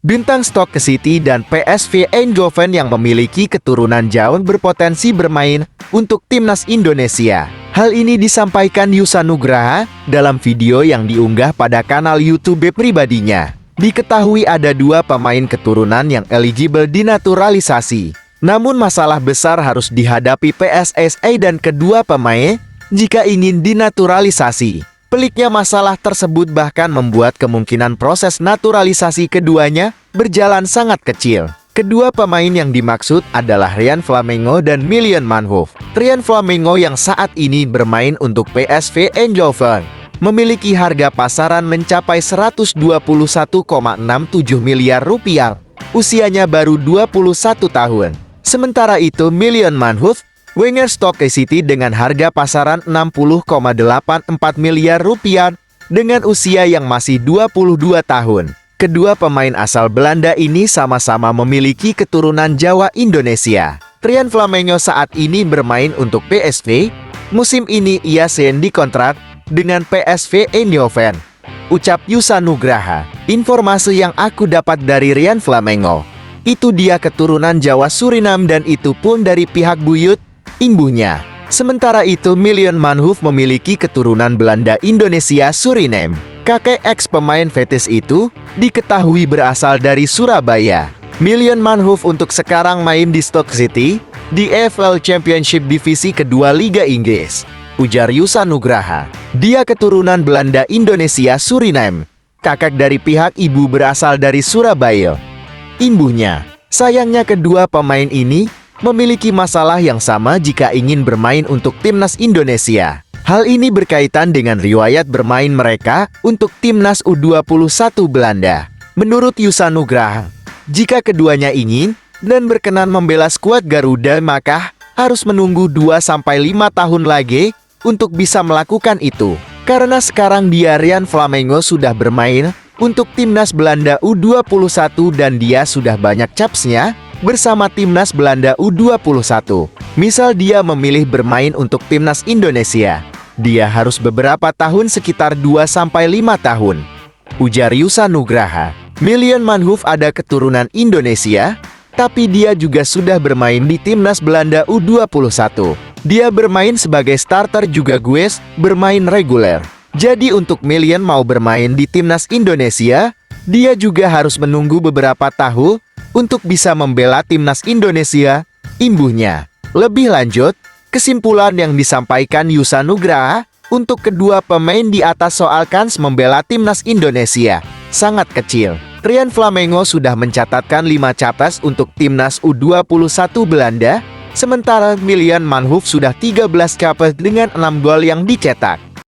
Bintang Stoke City dan PSV Eindhoven yang memiliki keturunan jauh berpotensi bermain untuk timnas Indonesia. Hal ini disampaikan Yusa Nugraha dalam video yang diunggah pada kanal YouTube pribadinya. Diketahui ada 2 pemain keturunan yang eligible dinaturalisasi. Namun masalah besar harus dihadapi PSSI dan kedua pemain jika ingin dinaturalisasi. Peliknya masalah tersebut bahkan membuat kemungkinan proses naturalisasi keduanya berjalan sangat kecil. Kedua pemain yang dimaksud adalah Ryan Flamengo dan Mylian Manhoef. Ryan Flamengo yang saat ini bermain untuk PSV Eindhoven memiliki harga pasaran mencapai 121,67 miliar rupiah. Usianya baru 21 tahun. Sementara itu Mylian Manhoef, winger Stoke City dengan harga pasaran 60,84 miliar rupiah dengan usia yang masih 22 tahun. Kedua pemain asal Belanda ini sama-sama memiliki keturunan Jawa Indonesia. Ryan Flamengo saat ini bermain untuk PSV. Musim ini ia sign dikontrak dengan PSV Eindhoven. Ucap Yusa Nugraha. Informasi yang aku dapat dari Ryan Flamengo, itu dia keturunan Jawa Suriname dan itu pun dari pihak buyut imbuhnya. Sementara itu Mylian Manhoef memiliki keturunan Belanda Indonesia Suriname. Kakek ex pemain Betis itu diketahui berasal dari Surabaya. Mylian Manhoef untuk sekarang main di Stoke City di EFL Championship divisi kedua Liga Inggris. Ujar Yusa Nugraha. Dia keturunan Belanda Indonesia Suriname. Kakek dari pihak ibu berasal dari Surabaya. Imbuhnya. Sayangnya kedua pemain ini memiliki masalah yang sama jika ingin bermain untuk timnas Indonesia. Hal ini berkaitan dengan riwayat bermain mereka untuk timnas U21 Belanda. Menurut Yusa Nugraha, jika keduanya ingin dan berkenan membela skuad Garuda maka harus menunggu 2-5 tahun lagi untuk bisa melakukan itu. Karena sekarang dia Ryan Flamengo sudah bermain untuk timnas Belanda U21 dan dia sudah banyak capsnya bersama timnas Belanda U21. Misal dia memilih bermain untuk timnas Indonesia, dia harus beberapa tahun sekitar 2-5 tahun. Ujar Yusa Nugraha. Mylian Manhoef ada keturunan Indonesia, tapi dia juga sudah bermain di timnas Belanda U21. Dia bermain sebagai starter juga guys, bermain reguler. Jadi untuk Mylian mau bermain di timnas Indonesia, dia juga harus menunggu beberapa tahun untuk bisa membela timnas Indonesia, imbuhnya. Lebih lanjut, kesimpulan yang disampaikan Yusa Nugraha untuk kedua pemain di atas soal kans membela timnas Indonesia sangat kecil. Ryan Flamengo sudah mencatatkan 5 caps untuk timnas U21 Belanda, sementara Mylian Manhoef sudah 13 caps dengan 6 gol yang dicetak.